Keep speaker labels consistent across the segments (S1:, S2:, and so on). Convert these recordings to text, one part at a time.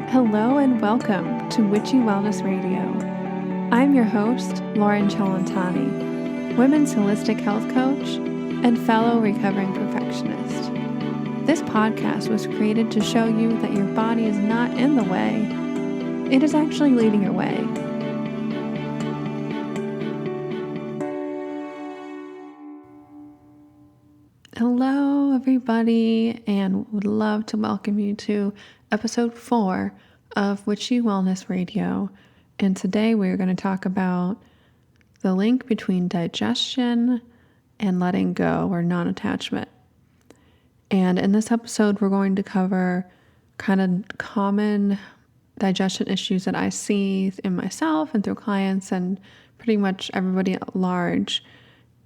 S1: Hello and welcome to Witchy Wellness Radio. I'm your host, Loren Cellentani, women's holistic health coach and fellow recovering perfectionist. This podcast was created to show you that your body is not in the way, it is actually leading your way. Hello, everybody, and would love to welcome you to episode 4 of Witchy Wellness Radio. And today we're going to talk about the link between digestion and letting go or non-attachment. And in this episode, we're going to cover kind of common digestion issues that I see in myself and through clients and pretty much everybody at large,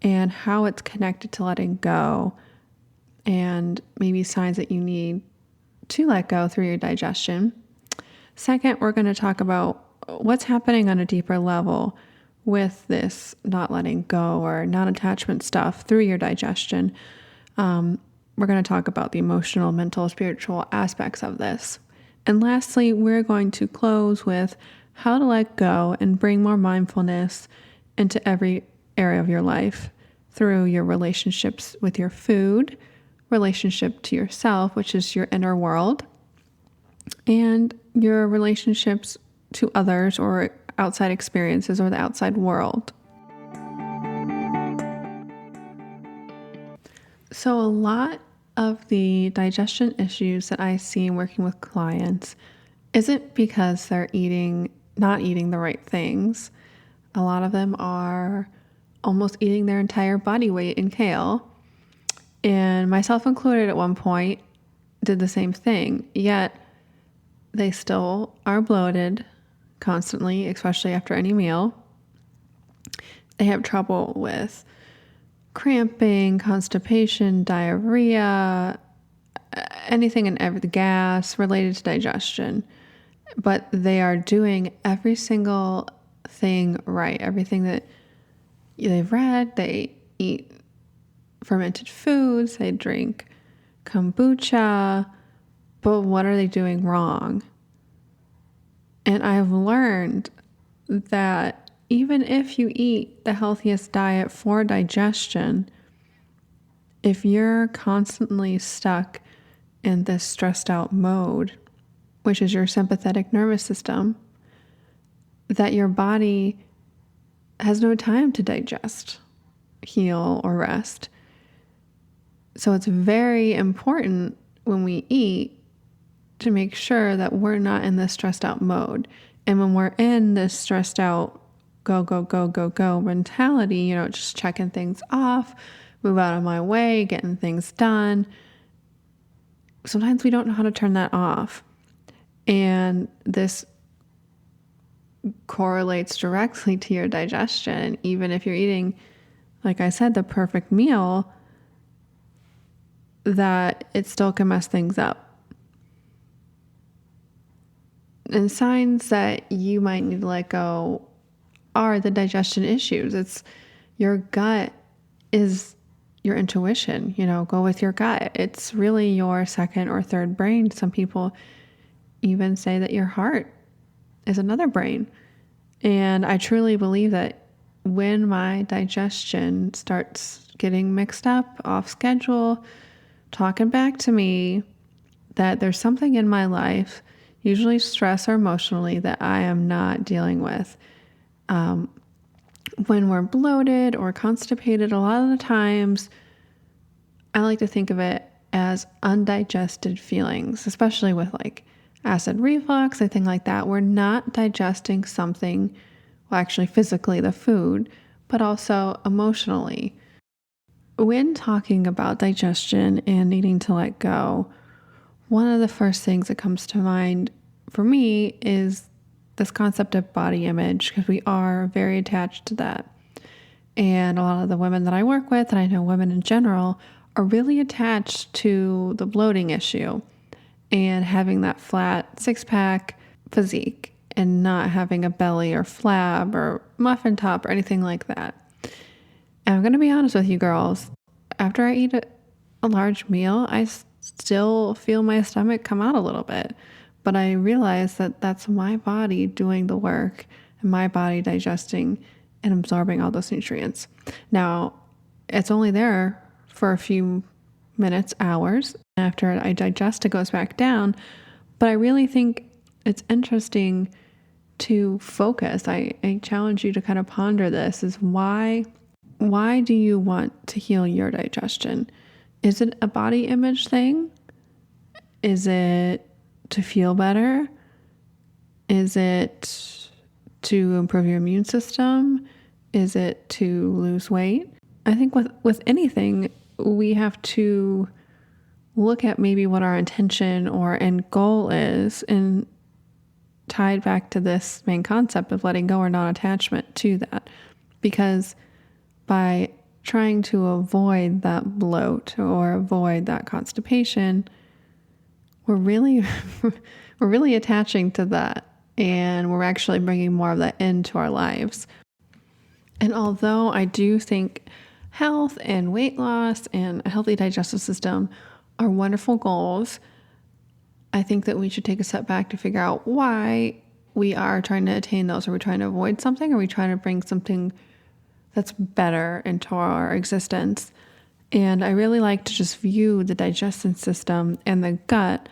S1: and how it's connected to letting go and maybe signs that you need to let go through your digestion. Second, we're going to talk about what's happening on a deeper level with this not letting go or non-attachment stuff through your digestion. We're going to talk about the emotional, mental, spiritual aspects of this. And lastly, we're going to close with how to let go and bring more mindfulness into every area of your life through your relationships with your food, relationship to yourself, which is your inner world, and your relationships to others or outside experiences or the outside world. So a lot of the digestion issues that I see working with clients isn't because they're not eating the right things. A lot of them are almost eating their entire body weight in kale. And myself included at one point did the same thing, yet they still are bloated constantly, especially after any meal. They have trouble with cramping, constipation, diarrhea, anything and everything, gas related to digestion. But they are doing every single thing right. Everything that they've read, they eat fermented foods, they drink kombucha, but what are they doing wrong? And I've learned that even if you eat the healthiest diet for digestion, if you're constantly stuck in this stressed out mode, which is your sympathetic nervous system, that your body has no time to digest, heal, or rest. So it's very important when we eat to make sure that we're not in this stressed out mode. And when we're in this stressed out, go, go, go, go, go mentality, just checking things off, move out of my way, getting things done, sometimes we don't know how to turn that off. And this correlates directly to your digestion. Even if you're eating, like I said, the perfect meal, that it still can mess things up. And signs that you might need to let go are the digestion issues. It's your gut is your intuition, go with your gut. It's really your second or third brain. Some people even say that your heart is another brain. And I truly believe that when my digestion starts getting mixed up, off schedule, talking back to me, that there's something in my life, usually stress or emotionally, that I am not dealing with. When we're bloated or constipated, a lot of the times, I like to think of it as undigested feelings, especially with like acid reflux, anything like that. We're not digesting something, well, actually physically, the food, but also emotionally. When talking about digestion and needing to let go, one of the first things that comes to mind for me is this concept of body image, because we are very attached to that. And a lot of the women that I work with, and I know women in general, are really attached to the bloating issue and having that flat six-pack physique and not having a belly or flab or muffin top or anything like that. And I'm going to be honest with you girls, after I eat a large meal, I still feel my stomach come out a little bit. But I realize that that's my body doing the work and my body digesting and absorbing all those nutrients. Now, it's only there for a few minutes, hours. After I digest, it goes back down. But I really think it's interesting to focus. I challenge you to kind of ponder this, is why do you want to heal your digestion? Is it a body image thing? Is it to feel better? Is it to improve your immune system? Is it to lose weight? I think with anything, we have to look at maybe what our intention or end goal is, and tied back to this main concept of letting go or non-attachment to that. Because by trying to avoid that bloat or avoid that constipation, we're really attaching to that, and we're actually bringing more of that into our lives. And although I do think health and weight loss and a healthy digestive system are wonderful goals, I think that we should take a step back to figure out why we are trying to attain those. Are we trying to avoid something? Or are we trying to bring something that's better into our existence? And I really like to just view the digestive system and the gut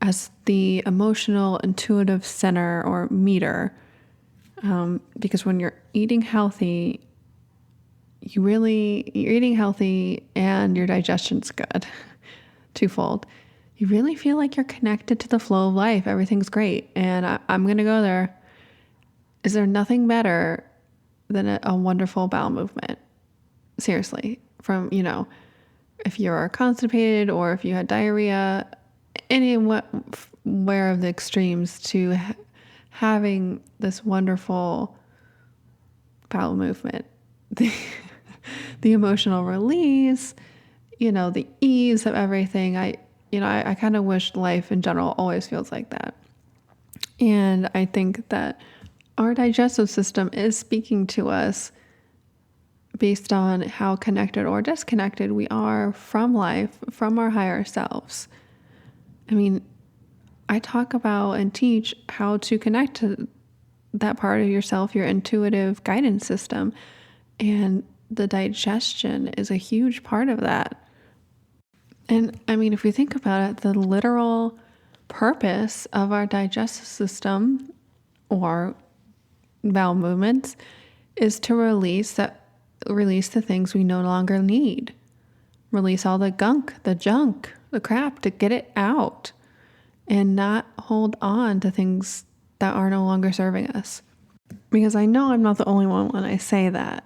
S1: as the emotional, intuitive center or meter. Because when you're eating healthy, you're eating healthy and your digestion's good. Twofold. You really feel like you're connected to the flow of life. Everything's great. And I'm going to go there. Is there nothing better than a wonderful bowel movement? Seriously. From, if you're constipated or if you had diarrhea, anywhere of the extremes to having this wonderful bowel movement. The emotional release, the ease of everything. I kind of wish life in general always feels like that. And I think that our digestive system is speaking to us based on how connected or disconnected we are from life, from our higher selves. I mean, I talk about and teach how to connect to that part of yourself, your intuitive guidance system. And the digestion is a huge part of that. And I mean, if we think about it, the literal purpose of our digestive system or bowel movements is to release the things we no longer need. Release all the gunk, the junk, the crap, to get it out and not hold on to things that are no longer serving us. Because I know I'm not the only one when I say that.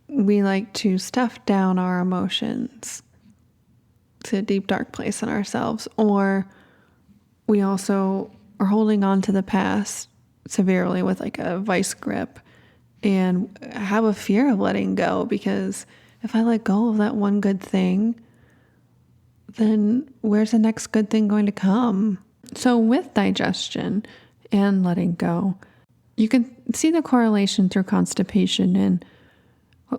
S1: We like to stuff down our emotions to a deep, dark place in ourselves. Or we also are holding on to the past severely with like a vice grip and have a fear of letting go, because if I let go of that one good thing, then where's the next good thing going to come? So with digestion and letting go, you can see the correlation through constipation, and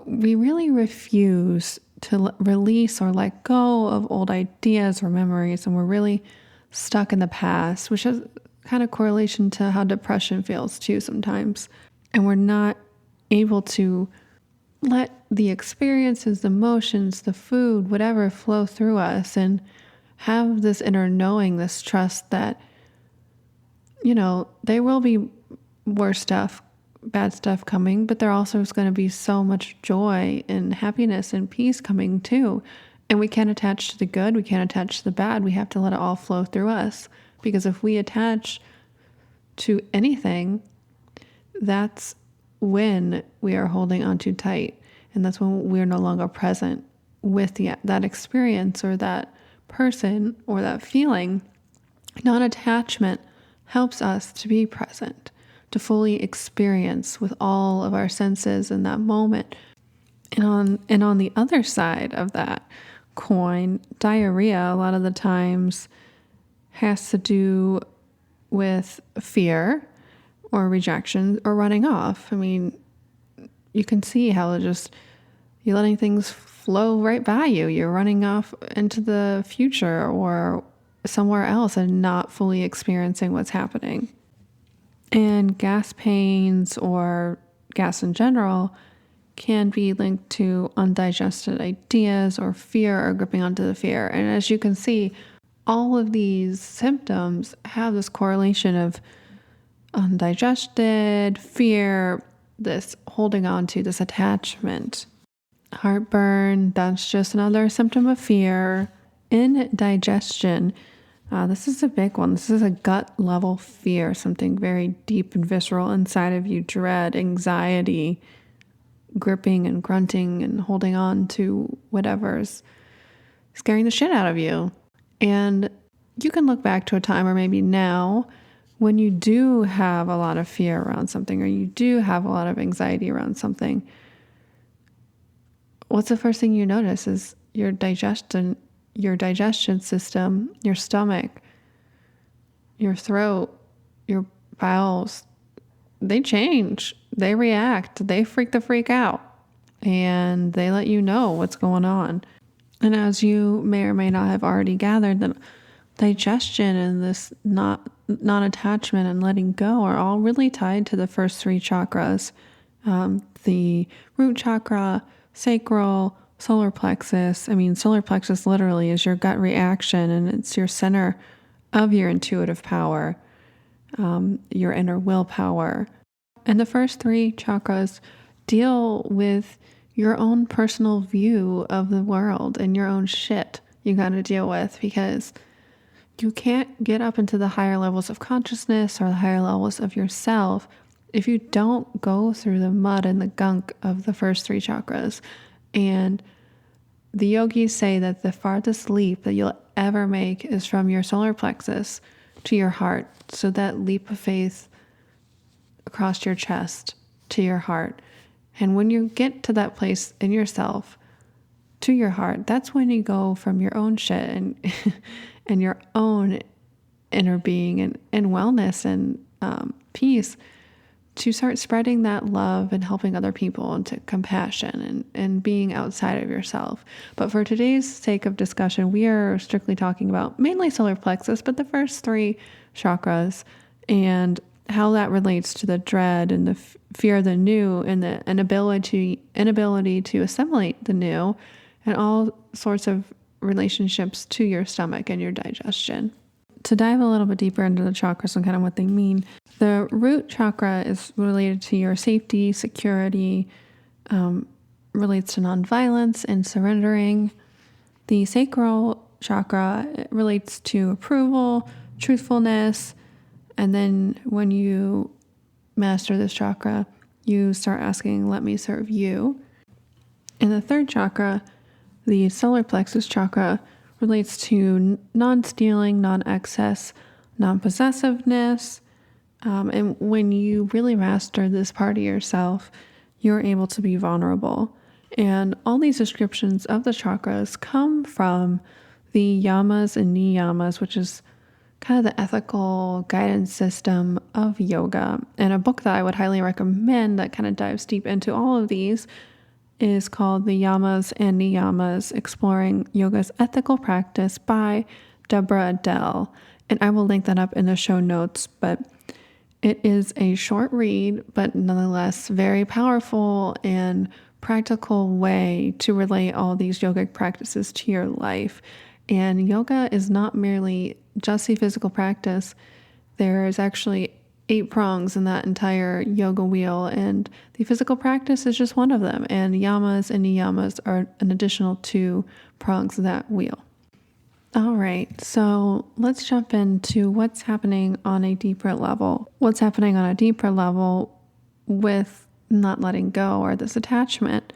S1: we really refuse to release or let go of old ideas or memories, and we're really stuck in the past, which has kind of correlation to how depression feels too sometimes. And we're not able to let the experiences, the emotions, the food, whatever flow through us, and have this inner knowing, this trust that, there will be worse stuff, bad stuff coming, but there also is going to be so much joy and happiness and peace coming too. And we can't attach to the good. We can't attach to the bad. We have to let it all flow through us. Because if we attach to anything, that's when we are holding on too tight. And that's when we're no longer present with that experience or that person or that feeling. Non-attachment helps us to be present, to fully experience with all of our senses in that moment. And on the other side of that coin, diarrhea a lot of the times has to do with fear or rejection or running off. I mean, you can see how you're letting things flow right by you. You're running off into the future or somewhere else and not fully experiencing what's happening. And gas pains or gas in general can be linked to undigested ideas or fear or gripping onto the fear. And as you can see, all of these symptoms have this correlation of undigested, fear, this holding on to, this attachment. Heartburn, that's just another symptom of fear. Indigestion, this is a big one. This is a gut level fear, something very deep and visceral inside of you. Dread, anxiety, gripping and grunting and holding on to whatever's scaring the shit out of you. And you can look back to a time, or maybe now, when you do have a lot of fear around something, or you do have a lot of anxiety around something. What's the first thing you notice is your digestion system, your stomach, your throat, your bowels. They change, they react, they freak out, and they let you know what's going on. And as you may or may not have already gathered, that digestion and this non-attachment and letting go are all really tied to the first three chakras. The root chakra, sacral, solar plexus. Solar plexus literally is your gut reaction, and it's your center of your intuitive power, your inner willpower. And the first three chakras deal with your own personal view of the world and your own shit you got to deal with, because you can't get up into the higher levels of consciousness or the higher levels of yourself if you don't go through the mud and the gunk of the first three chakras. And the yogis say that the farthest leap that you'll ever make is from your solar plexus to your heart. So that leap of faith across your chest to your heart. And when you get to that place in yourself to your heart, that's when you go from your own shit and and your own inner being and wellness and peace to start spreading that love and helping other people into compassion and being outside of yourself. But for today's sake of discussion, we are strictly talking about mainly solar plexus, but the first three chakras and how that relates to the dread and the fear of the new and the inability to assimilate the new, and all sorts of relationships to your stomach and your digestion. To dive a little bit deeper into the chakras and kind of what they mean, the root chakra is related to your safety, security, relates to nonviolence and surrendering. The sacral chakra relates to approval, truthfulness, and then when you master this chakra, you start asking, let me serve you. And the third chakra, the solar plexus chakra, relates to non-stealing, non-excess, non-possessiveness. And when you really master this part of yourself, you're able to be vulnerable. And all these descriptions of the chakras come from the yamas and niyamas, which is kind of the ethical guidance system of yoga. And a book that I would highly recommend that kind of dives deep into all of these is called The Yamas and Niyamas, Exploring Yoga's Ethical Practice by Deborah Adele. And I will link that up in the show notes, but it is a short read, but nonetheless very powerful and practical way to relate all these yogic practices to your life. And yoga is not merely just a physical practice. There is actually 8 prongs in that entire yoga wheel, and the physical practice is just one of them. And yamas and niyamas are an additional 2 prongs of that wheel. All right, so let's jump into what's happening on a deeper level. What's happening on a deeper level with not letting go or this attachment.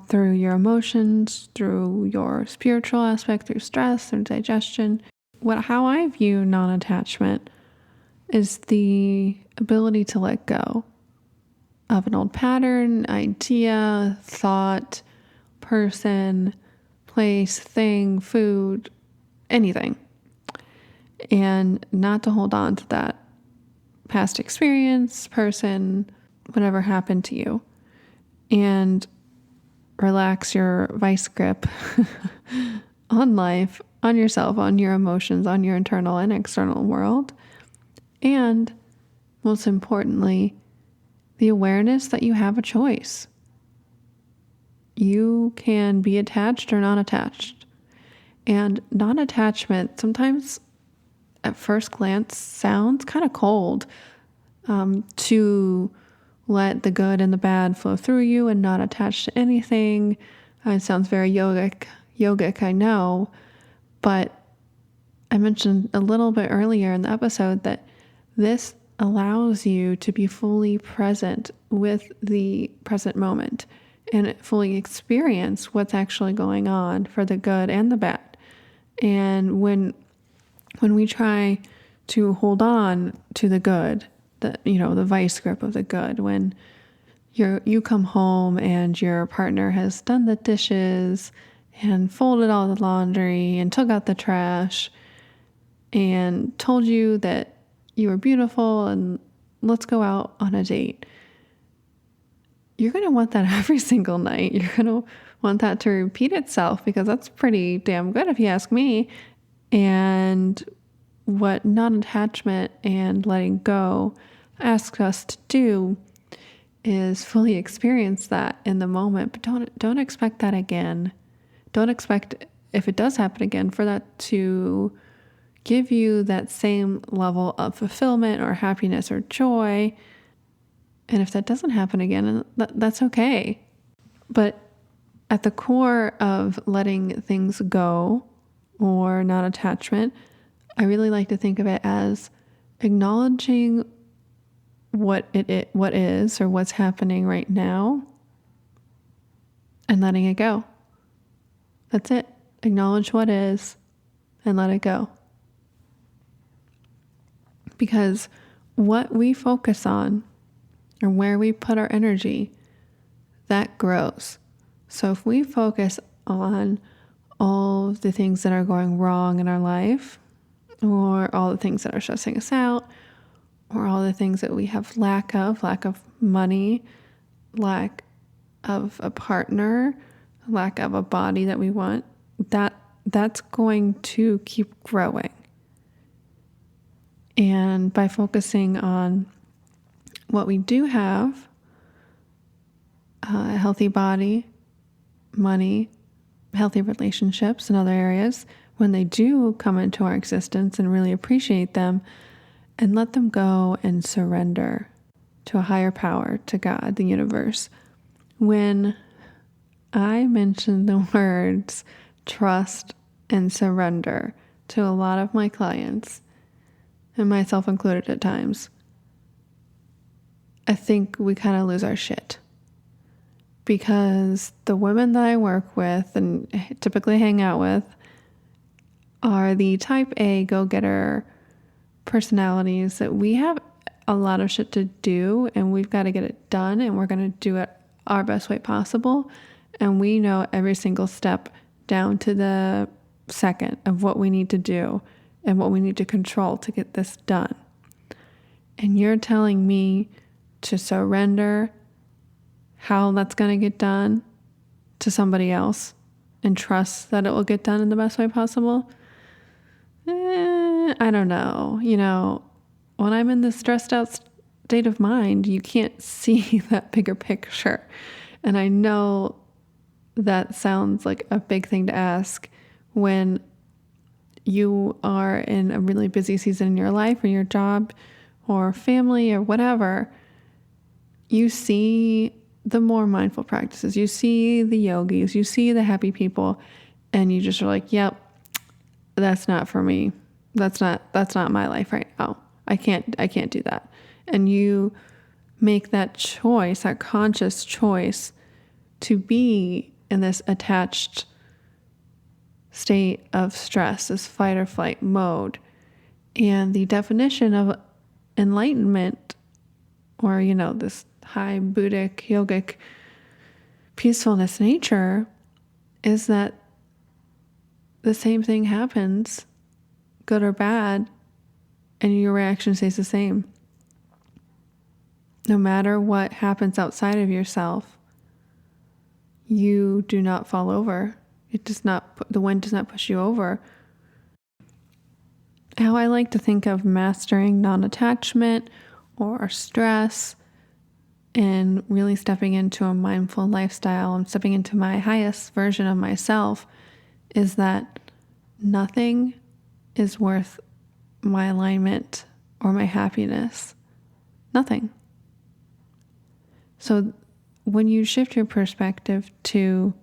S1: Through your emotions, through your spiritual aspect, through stress, through digestion. How I view non-attachment is the ability to let go of an old pattern, idea, thought, person, place, thing, food, anything. And not to hold on to that past experience, person, whatever happened to you. And relax your vice grip on life on yourself, on your emotions, on your internal and external world. And most importantly, the awareness that you have a choice. You can be attached or non-attached. And non-attachment sometimes at first glance sounds kind of cold, to let the good and the bad flow through you and not attach to anything. It sounds very yogic, I know, but I mentioned a little bit earlier in the episode that this allows you to be fully present with the present moment and fully experience what's actually going on for the good and the bad. And when we try to hold on to the good, the vice grip of the good, when you come home and your partner has done the dishes and folded all the laundry and took out the trash and told you that you were beautiful and let's go out on a date, you're going to want that every single night. You're going to want that to repeat itself, because that's pretty damn good if you ask me. And what non-attachment and letting go asks us to do is fully experience that in the moment, but don't expect that again. Don't expect, if it does happen again, for that to give you that same level of fulfillment or happiness or joy. And if that doesn't happen again, that's okay. But at the core of letting things go or non-attachment, I really like to think of it as acknowledging what is or what's happening right now and letting it go. That's it. Acknowledge what is and let it go. Because what we focus on or where we put our energy, that grows. So if we focus on all of the things that are going wrong in our life, or all the things that are stressing us out, or all the things that we have lack of money, lack of a partner, lack of a body that we want, that's going to keep growing. And by focusing on what we do have, a healthy body, money, healthy relationships in other areas, when they do come into our existence, and really appreciate them and let them go and surrender to a higher power, to God, the universe. When I mention the words trust and surrender to a lot of my clients, and myself included at times, I think we kind of lose our shit. Because the women that I work with and typically hang out with are the type A go-getter personalities that we have a lot of shit to do, and we've got to get it done, and we're going to do it our best way possible. And we know every single step down to the second of what we need to do and what we need to control to get this done. And you're telling me to surrender how that's going to get done to somebody else and trust that it will get done in the best way possible? I don't know. When I'm in this stressed out state of mind, you can't see that bigger picture. And I know that sounds like a big thing to ask when you are in a really busy season in your life or your job or family or whatever. You see the more mindful practices, you see the yogis, you see the happy people, and you just are like, yep, that's not for me. That's not my life right now. I can't do that. And you make that choice, that conscious choice to be in this attached state of stress, this fight or flight mode. And the definition of enlightenment, or, this high Buddhic, yogic peacefulness nature, is that the same thing happens, good or bad, and your reaction stays the same. No matter what happens outside of yourself, you do not fall over. The wind does not push you over. how I like to think of mastering non-attachment or stress and really stepping into a mindful lifestyle and stepping into my highest version of myself is that nothing is worth my alignment or my happiness. Nothing. So when you shift your perspective to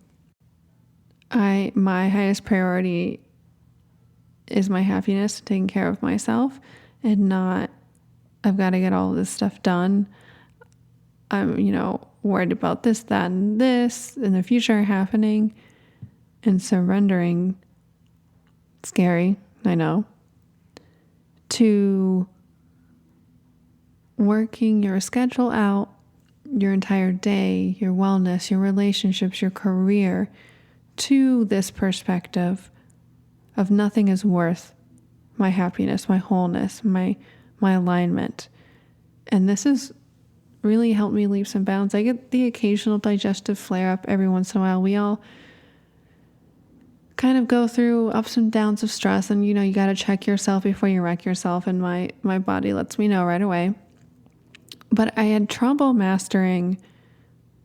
S1: my highest priority is my happiness, taking care of myself, and not I've got to get all of this stuff done. I'm, worried about this, that, and this in the future happening, and surrendering. Scary, I know. To working your schedule out, your entire day, your wellness, your relationships, your career, to this perspective of nothing is worth my happiness, my wholeness, my alignment. And this has really helped me leaps and bounds. I get the occasional digestive flare up every once in a while. We all kind of go through ups and downs of stress, and you got to check yourself before you wreck yourself, and my body lets me know right away. But I had trouble mastering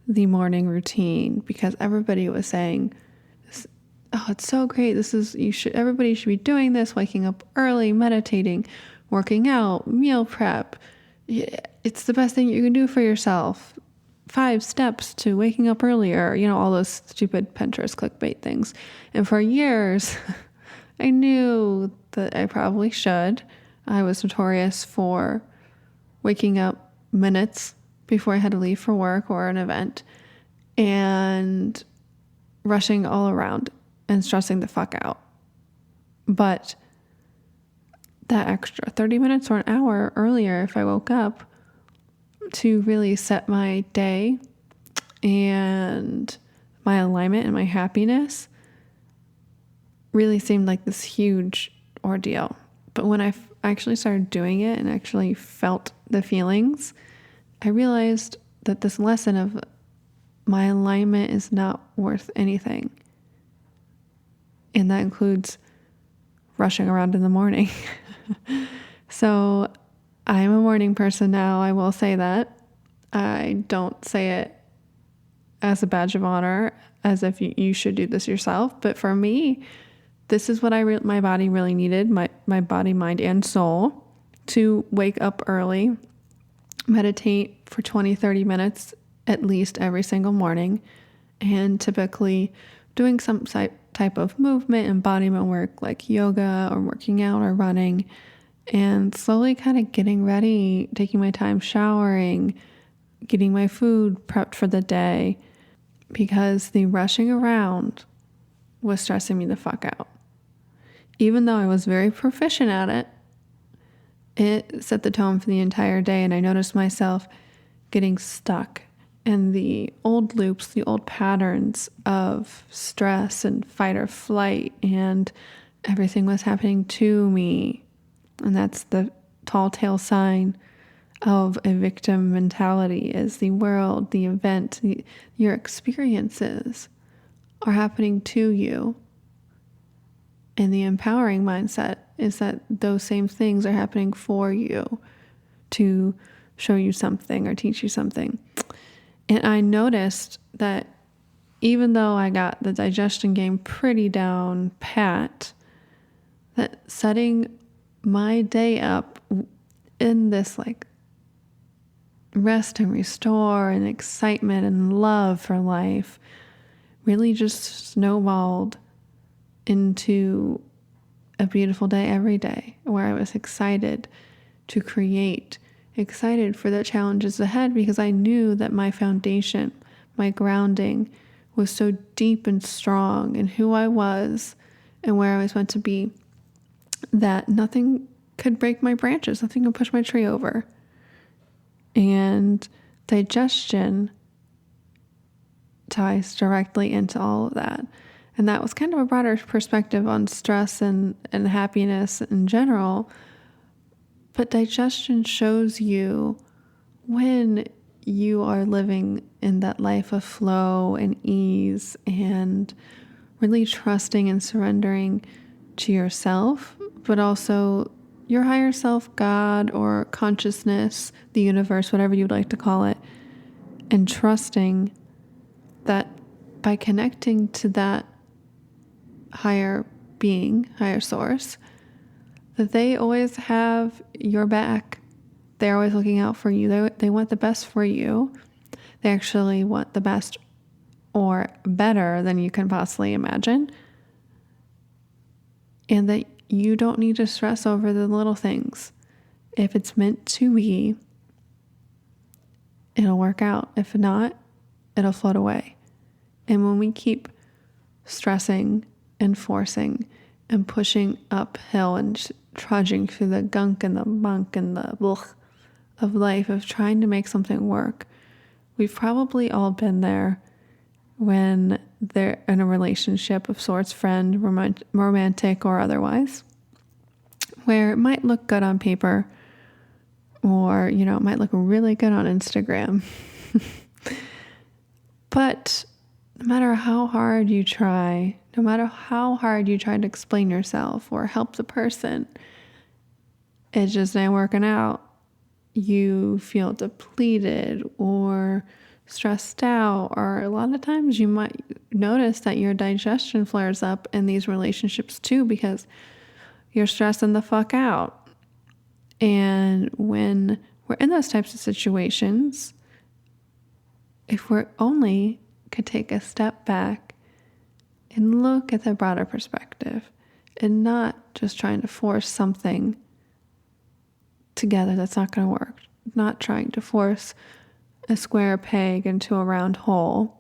S1: the morning routine because everybody was saying, oh, it's so great. Everybody should be doing this, waking up early, meditating, working out, meal prep. It's the best thing you can do for yourself. 5 steps to waking up earlier, all those stupid Pinterest clickbait things. And for years, I knew that I probably should. I was notorious for waking up minutes before I had to leave for work or an event and rushing all around and stressing the fuck out. But that extra 30 minutes or an hour earlier, if I woke up, to really set my day and my alignment and my happiness really seemed like this huge ordeal. But when I actually started doing it and actually felt the feelings, I realized that this lesson of my alignment is not worth anything. And that includes rushing around in the morning. So I'm a morning person now, I will say that. I don't say it as a badge of honor, as if you should do this yourself. But for me, this is what my body really needed, my body, mind, and soul, to wake up early, meditate for 20, 30 minutes at least every single morning, and typically doing some type of movement, embodiment work like yoga or working out or running, and slowly kind of getting ready, taking my time showering, getting my food prepped for the day, because the rushing around was stressing me the fuck out. Even though I was very proficient at it, it set the tone for the entire day, and I noticed myself getting stuck in the old loops, the old patterns of stress and fight or flight, and everything was happening to me. And that's the tall tale sign of a victim mentality, is the world, the event, your experiences are happening to you. And the empowering mindset is that those same things are happening for you to show you something or teach you something. And I noticed that even though I got the digestion game pretty down pat, that setting my day up in this rest and restore and excitement and love for life really just snowballed into a beautiful day every day, where I was excited to create, excited for the challenges ahead, because I knew that my foundation, my grounding was so deep and strong in who I was and where I was meant to be, that nothing could break my branches, nothing could push my tree over. And digestion ties directly into all of that. And that was kind of a broader perspective on stress and happiness in general. But digestion shows you when you are living in that life of flow and ease and really trusting and surrendering to yourself, but also your higher self, God, or consciousness, the universe, whatever you'd like to call it, and trusting that by connecting to that higher being, higher source, that they always have your back. They're always looking out for you. They want the best for you. They actually want the best or better than you can possibly imagine. And that you don't need to stress over the little things. If it's meant to be, it'll work out. If not, it'll float away. And when we keep stressing and forcing and pushing uphill and trudging through the gunk and the bunk and the blech of life of trying to make something work, we've probably all been there when they're in a relationship of sorts, friend, romantic or otherwise, where it might look good on paper or, it might look really good on Instagram. But no matter how hard you try, no matter how hard you try to explain yourself or help the person, it just ain't working out. You feel depleted or stressed out, or a lot of times you might notice that your digestion flares up in these relationships too because you're stressing the fuck out. And when we're in those types of situations, if we're only could take a step back and look at the broader perspective and not just trying to force something together that's not going to work, not trying to force a square peg into a round hole,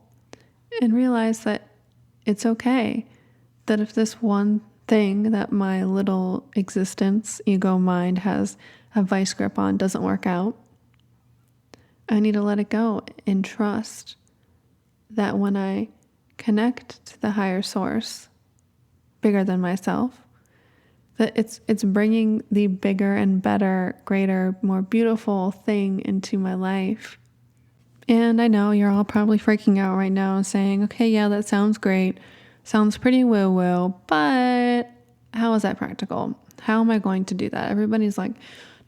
S1: and realize that it's okay, that if this one thing that my little existence, ego mind has a vice grip on doesn't work out, I need to let it go and trust that when I connect to the higher source, bigger than myself, that it's bringing the bigger and better, greater, more beautiful thing into my life. And I know you're all probably freaking out right now and saying, okay, yeah, that sounds great. Sounds pretty woo-woo, but how is that practical? How am I going to do that? Everybody's like,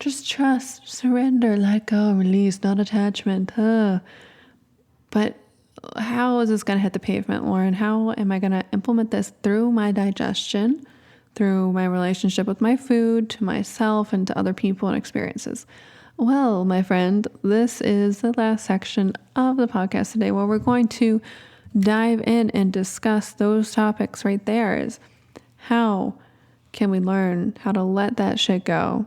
S1: just trust, surrender, let go, release, not attachment. But how is this going to hit the pavement, Loren? How am I going to implement this through my digestion, through my relationship with my food, to myself, and to other people and experiences? Well, my friend, this is the last section of the podcast today where we're going to dive in and discuss those topics right there. Is how can we learn how to let that shit go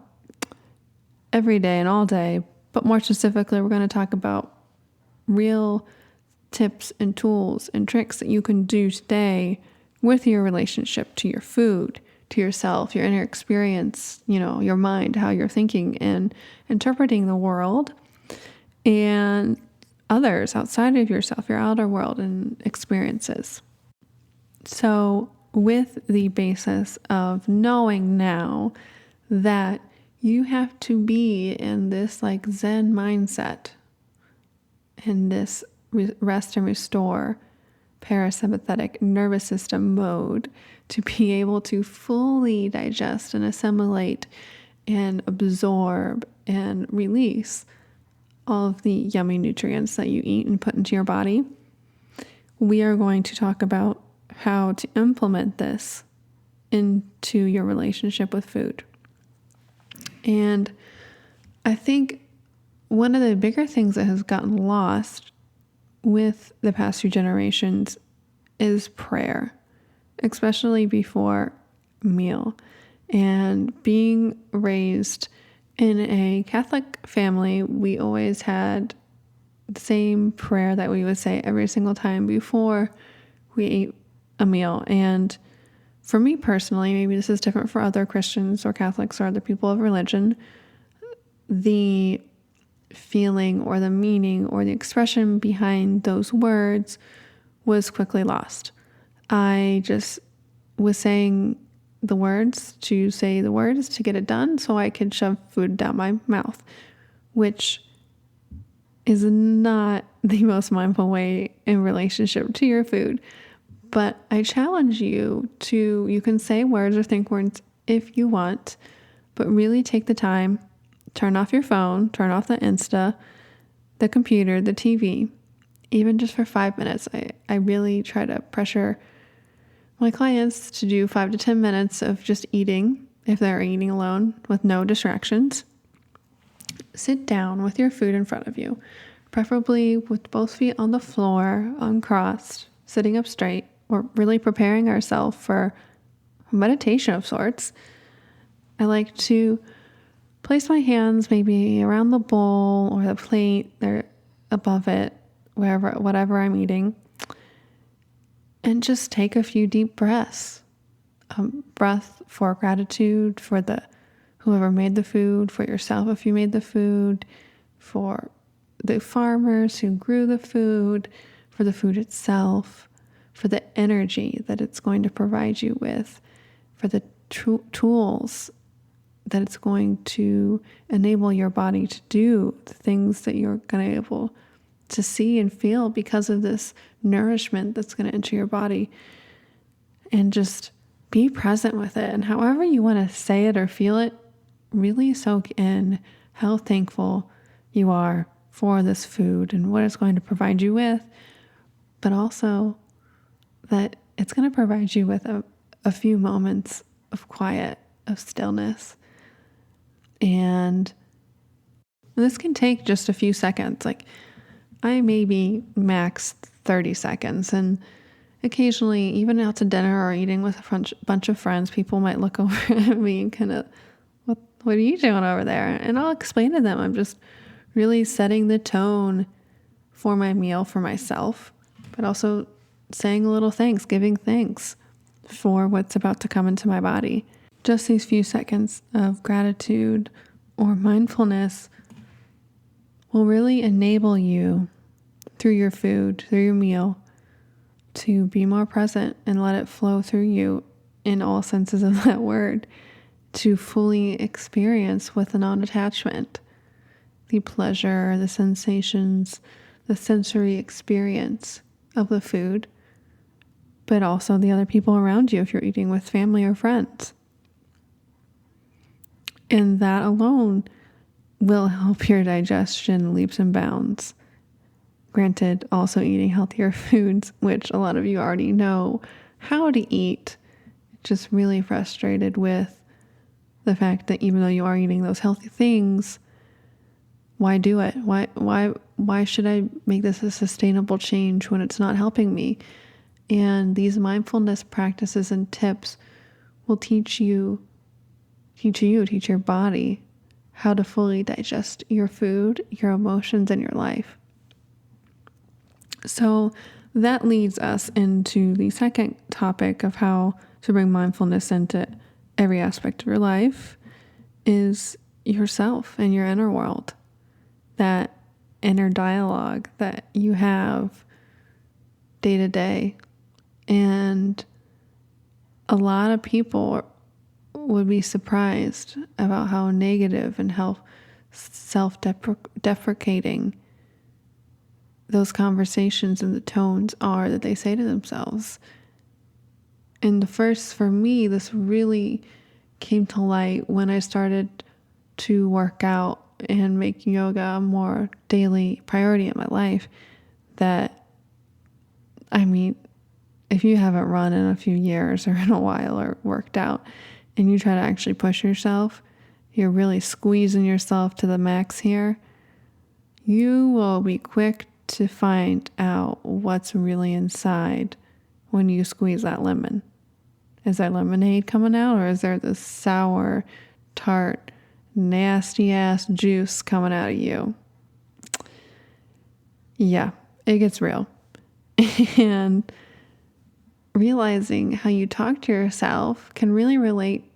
S1: every day and all day? But more specifically, we're going to talk about real tips and tools and tricks that you can do today with your relationship to your food, to yourself, your inner experience, your mind, how you're thinking and interpreting the world and others outside of yourself, your outer world and experiences. So with the basis of knowing now that you have to be in this like Zen mindset, in this rest and restore parasympathetic nervous system mode to be able to fully digest and assimilate and absorb and release all of the yummy nutrients that you eat and put into your body, we are going to talk about how to implement this into your relationship with food. And I think one of the bigger things that has gotten lost with the past few generations is prayer, especially before a meal. And being raised in a Catholic family, we always had the same prayer that we would say every single time before we ate a meal. And for me personally, maybe this is different for other Christians or Catholics or other people of religion, the feeling or the meaning or the expression behind those words was quickly lost. I just was saying the words to say the words to get it done so I could shove food down my mouth, which is not the most mindful way in relationship to your food. But I challenge you to, you can say words or think words if you want, but really take the time, turn off your phone, turn off the Insta, the computer, the TV, even just for 5 minutes. I really try to pressure my clients to do 5 to 10 minutes of just eating, if they're eating alone with no distractions. Sit down with your food in front of you, preferably with both feet on the floor, uncrossed, sitting up straight. We're really preparing ourselves for meditation of sorts. I like to place my hands maybe around the bowl or the plate or above it, whatever I'm eating, and just take a few deep breaths. Breath for gratitude for whoever made the food, for yourself if you made the food, for the farmers who grew the food, for the food itself, for the energy that it's going to provide you with, for the tools that it's going to enable your body to do, the things that you're going to be able to see and feel because of this nourishment that's going to enter your body. And just be present with it. And however you want to say it or feel it, really soak in how thankful you are for this food and what it's going to provide you with, but also that it's going to provide you with a few moments of quiet, of stillness. And this can take just a few seconds. Like, I maybe max 30 seconds. And occasionally, even out to dinner or eating with a bunch of friends, people might look over at me and kind of, what are you doing over there? And I'll explain to them, I'm just really setting the tone for my meal for myself, but also saying a little thanks, giving thanks for what's about to come into my body. Just these few seconds of gratitude or mindfulness will really enable you through your food, through your meal, to be more present and let it flow through you in all senses of that word, to fully experience with a non-attachment the pleasure, the sensations, the sensory experience of the food, but also the other people around you if you're eating with family or friends. And that alone will help your digestion leaps and bounds. Granted, also eating healthier foods, which a lot of you already know how to eat. Just really frustrated with the fact that even though you are eating those healthy things, why do it? Why should I make this a sustainable change when it's not helping me? And these mindfulness practices and tips will teach your body how to fully digest your food, your emotions, and your life. So that leads us into the second topic of how to bring mindfulness into every aspect of your life, is yourself and your inner world. That inner dialogue that you have day to day. And a lot of people would be surprised about how negative and how self-deprecating those conversations and the tones are that they say to themselves. And for me, this really came to light when I started to work out and make yoga a more daily priority in my life. If you haven't run in a few years or in a while or worked out and you try to actually push yourself, you're really squeezing yourself to the max here, you will be quick to find out what's really inside when you squeeze that lemon. Is there lemonade coming out, or is there this sour, tart, nasty-ass juice coming out of you? Yeah, it gets real. And realizing how you talk to yourself can really relate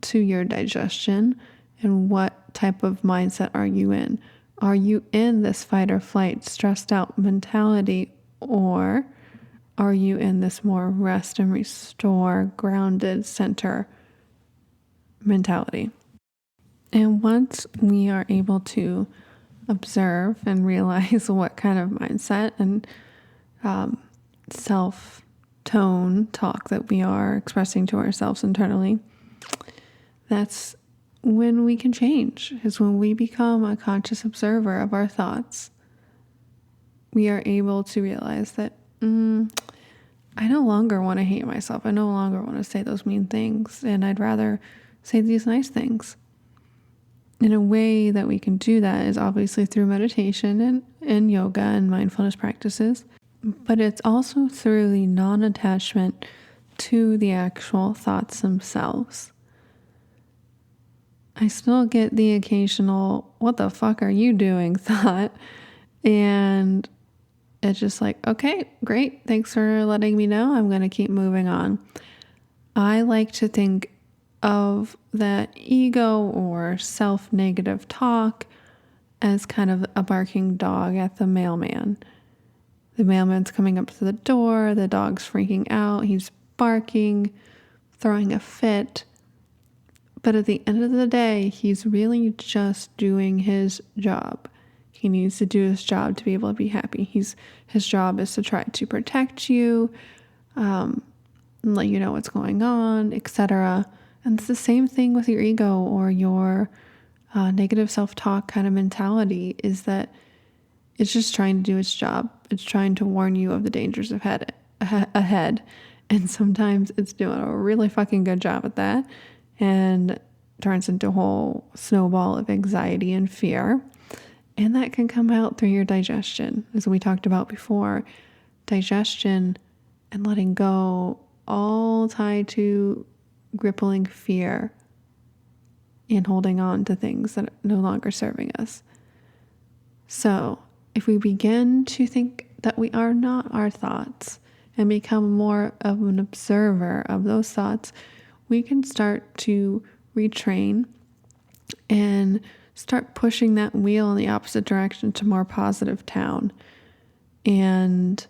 S1: to your digestion and what type of mindset are you in. Are you in this fight or flight, stressed out mentality, or are you in this more rest and restore, grounded center mentality? And once we are able to observe and realize what kind of mindset and self-tone talk that we are expressing to ourselves internally, that's when we can change, is when we become a conscious observer of our thoughts. We are able to realize that I no longer want to hate myself. I no longer want to say those mean things, and I'd rather say these nice things. And a way that we can do that is obviously through meditation and yoga and mindfulness practices, but it's also through the non-attachment to the actual thoughts themselves. I still get the occasional, what the fuck are you doing thought? And it's just like, okay, great. Thanks for letting me know. I'm going to keep moving on. I like to think of that ego or self-negative talk as kind of a barking dog at the mailman. The mailman's coming up to the door. The dog's freaking out. He's barking, throwing a fit. But at the end of the day, he's really just doing his job. He needs to do his job to be able to be happy. His job is to try to protect you, let you know what's going on, etc. And it's the same thing with your ego or your negative self-talk kind of mentality, is that it's just trying to do its job. It's trying to warn you of the dangers ahead. And sometimes it's doing a really fucking good job at that and turns into a whole snowball of anxiety and fear. And that can come out through your digestion. As we talked about before, digestion and letting go all tied to crippling fear and holding on to things that are no longer serving us. So if we begin to think that we are not our thoughts and become more of an observer of those thoughts, we can start to retrain and start pushing that wheel in the opposite direction to more positive town. And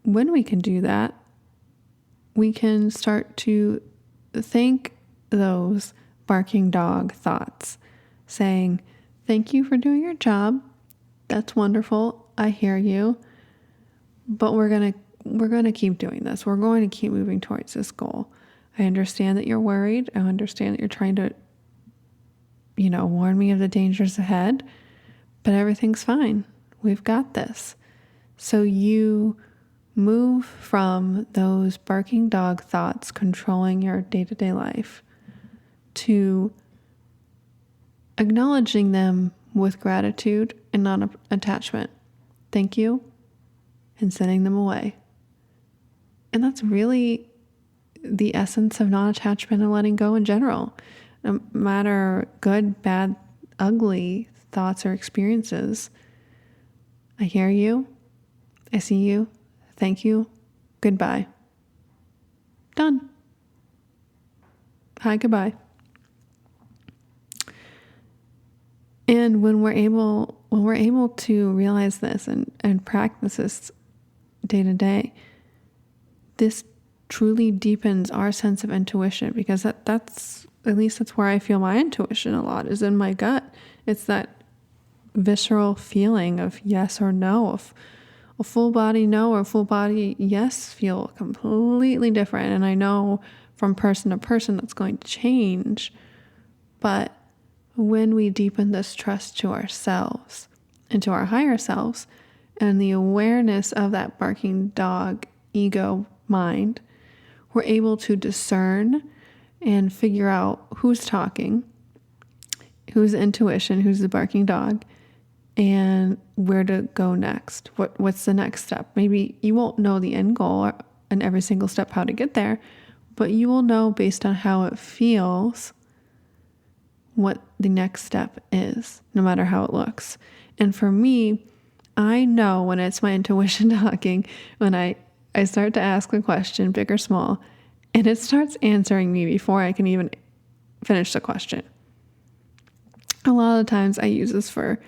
S1: when we can do that, we can start to thank those barking dog thoughts, saying, thank you for doing your job. That's wonderful. I hear you. But we're going to keep doing this. We're going to keep moving towards this goal. I understand that you're worried. I understand that you're trying to, warn me of the dangers ahead, but everything's fine. We've got this. So you move from those barking dog thoughts controlling your day-to-day life to acknowledging them with gratitude and non-attachment. Thank you, and sending them away. And that's really the essence of non-attachment and letting go in general. No matter good, bad, ugly thoughts or experiences, I hear you, I see you, thank you, goodbye. Done. Hi, goodbye. And when we're able to realize this and practice this day to day, this truly deepens our sense of intuition, because that's where I feel my intuition a lot, is in my gut. It's that visceral feeling of yes or no. Of a full body no or full body yes feel completely different. And I know from person to person that's going to change. But when we deepen this trust to ourselves and to our higher selves, and the awareness of that barking dog ego mind, we're able to discern and figure out who's talking, who's intuition, who's the barking dog, and where to go next. What's the next step? Maybe you won't know the end goal and every single step how to get there, but you will know based on how it feels what the next step is, no matter how it looks. And for me, I know when it's my intuition talking, when I start to ask a question, big or small, and it starts answering me before I can even finish the question. A lot of times I use this for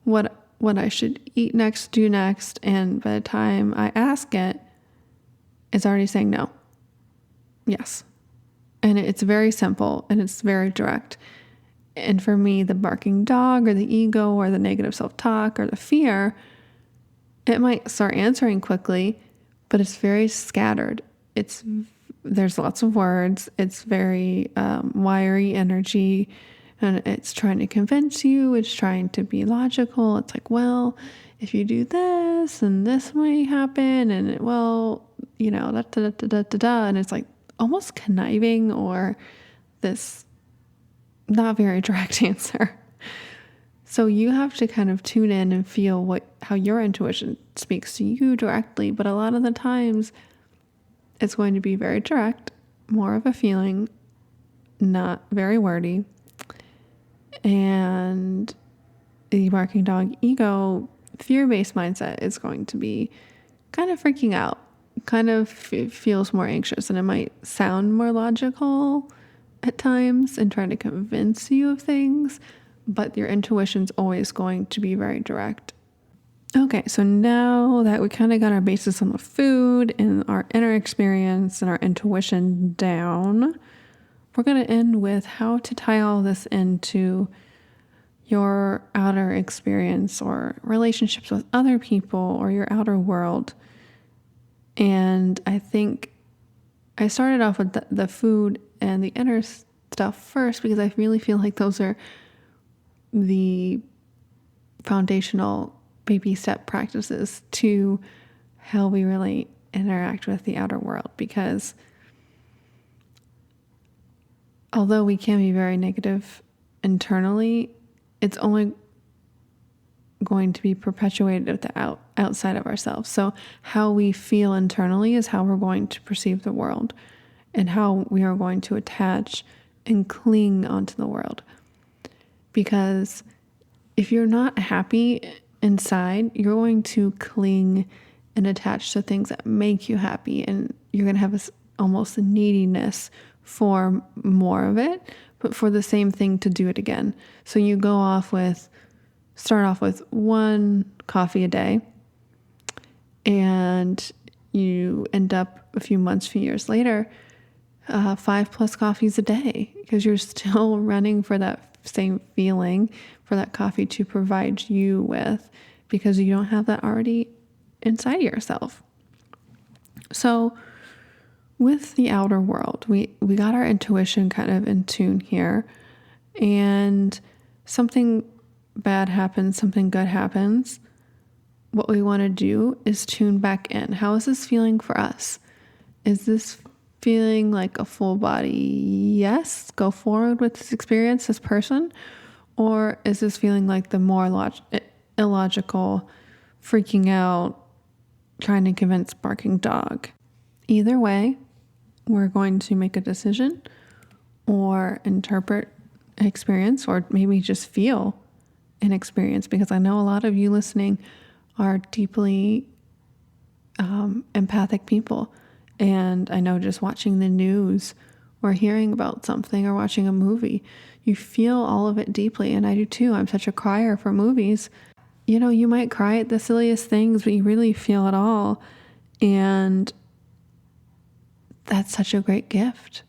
S1: what I should eat next, do next, and by the time I ask it, it's already saying no. Yes. And it's very simple and it's very direct. And for me, the barking dog or the ego or the negative self-talk or the fear, it might start answering quickly, but it's very scattered. It's There's lots of words. It's very wiry energy, and it's trying to convince you. It's trying to be logical. It's like, well, if you do this and this may happen, and da da da da da da, and it's like almost conniving or this not very direct answer. So you have to kind of tune in and feel how your intuition speaks to you directly. But a lot of the times it's going to be very direct, more of a feeling, not very wordy. And the barking dog ego, fear-based mindset is going to be kind of freaking out, kind of feels more anxious, and it might sound more logical at times and trying to convince you of things, but your intuition's always going to be very direct. Okay, so now that we kind of got our basis on the food and our inner experience and our intuition down, we're going to end with how to tie all this into your outer experience or relationships with other people or your outer world. And I think I started off with the food and the inner stuff first because I really feel like those are the foundational baby step practices to how we really interact with the outer world. Because although we can be very negative internally, it's only going to be perpetuated at the outside of ourselves. So how we feel internally is how we're going to perceive the world and how we are going to attach and cling onto the world. Because if you're not happy inside, you're going to cling and attach to things that make you happy, and you're going to have almost a neediness for more of it, but for the same thing to do it again. So you start off with 1 coffee a day, and you end up a few months, few years later, 5+ coffees a day, because you're still running for that same feeling, for that coffee to provide you with, because you don't have that already inside yourself. So with the outer world, we got our intuition kind of in tune here, and something bad happens, something good happens. What we want to do is tune back in. How is this feeling for us? Is this feeling like a full body yes, go forward with this experience, this person? Or is this feeling like the more illogical, freaking out, trying to convince barking dog? Either way, we're going to make a decision or interpret an experience, or maybe just feel an experience, because I know a lot of you listening are deeply empathic people. And I know just watching the news or hearing about something or watching a movie, you feel all of it deeply. And I do too. I'm such a crier for movies. You might cry at the silliest things, but you really feel it all. And that's such a great gift.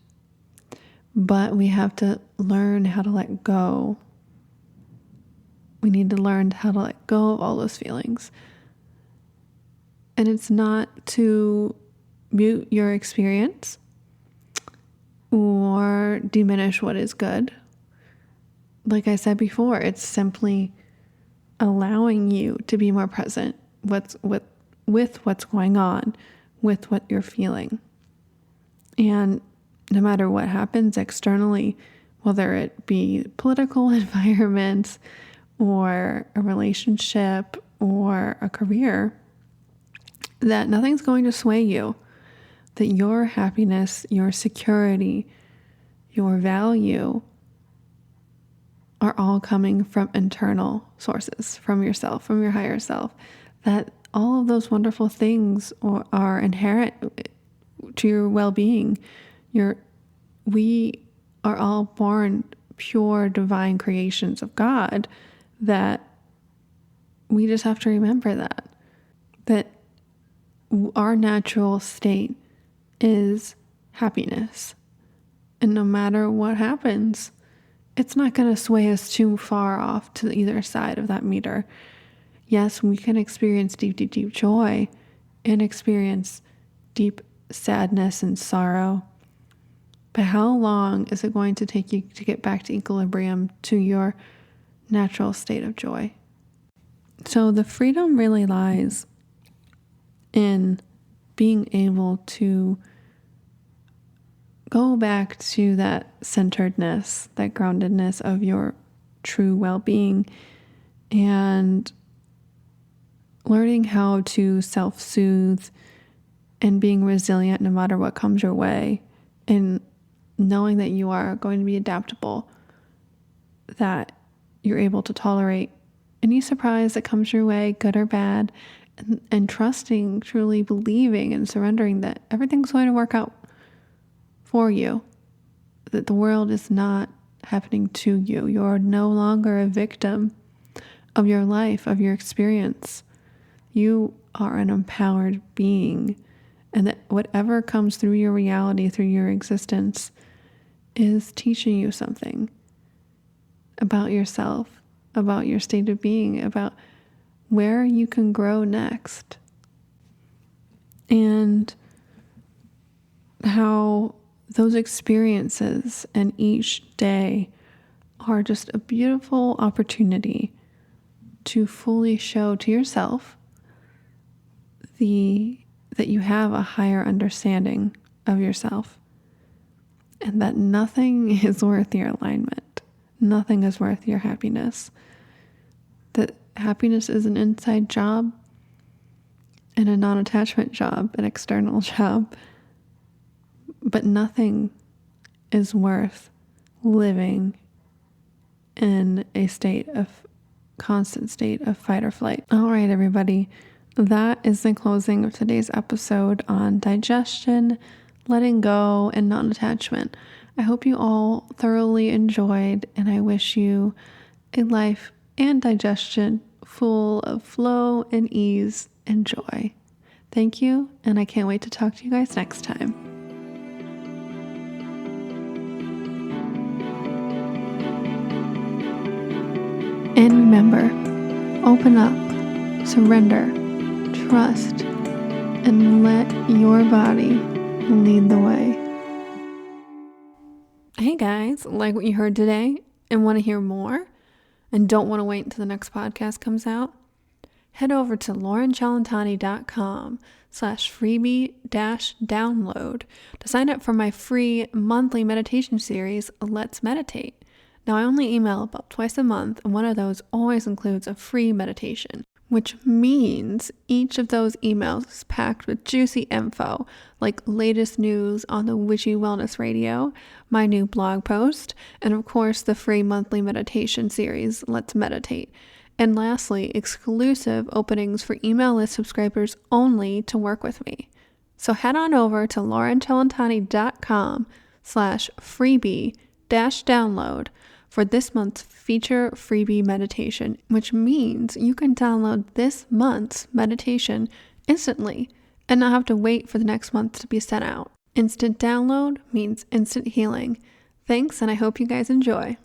S1: But we have to learn how to let go. We need to learn how to let go of all those feelings. And it's not to mute your experience or diminish what is good. Like I said before, it's simply allowing you to be more present with what's going on, with what you're feeling. And no matter what happens externally, whether it be political environments or a relationship or a career, that nothing's going to sway you. That your happiness, your security, your value are all coming from internal sources, from yourself, from your higher self. That all of those wonderful things are inherent to your well-being. We are all born pure divine creations of God, that we just have to remember that our natural state is happiness. And no matter what happens, it's not going to sway us too far off to either side of that meter. Yes, we can experience deep, deep, deep joy and experience deep sadness and sorrow. But how long is it going to take you to get back to equilibrium, to your natural state of joy? So the freedom really lies in being able to go back to that centeredness, that groundedness of your true well-being, and learning how to self-soothe and being resilient no matter what comes your way, and knowing that you are going to be adaptable, that you're able to tolerate any surprise that comes your way, good or bad, and trusting, truly believing and surrendering that everything's going to work out for you, that the world is not happening to you. You're no longer a victim of your life, of your experience. You are an empowered being, and that whatever comes through your reality, through your existence, is teaching you something about yourself, about your state of being, about where you can grow next, and how those experiences and each day are just a beautiful opportunity to fully show to yourself that you have a higher understanding of yourself, and that nothing is worth your alignment. Nothing is worth your happiness. That happiness is an inside job and a non-attachment job, an external job. But nothing is worth living in a constant state of fight or flight. All right, everybody. That is the closing of today's episode on digestion, letting go, and non-attachment. I hope you all thoroughly enjoyed, and I wish you a life and digestion full of flow and ease and joy. Thank you, and I can't wait to talk to you guys next time. And remember, open up, surrender, trust, and let your body lead the way. Hey guys, like what you heard today and want to hear more and don't want to wait until the next podcast comes out? Head over to lorencellentani.com/freebie-download to sign up for my free monthly meditation series, Let's Meditate. Now, I only email about twice a month, and one of those always includes a free meditation, which means each of those emails is packed with juicy info, like latest news on the Witchy Wellness Radio, my new blog post, and of course the free monthly meditation series, Let's Meditate. And lastly, exclusive openings for email list subscribers only to work with me. So head on over to lorencellentani.com/freebie-download for this month's feature freebie meditation, which means you can download this month's meditation instantly and not have to wait for the next month to be sent out. Instant download means instant healing. Thanks, and I hope you guys enjoy.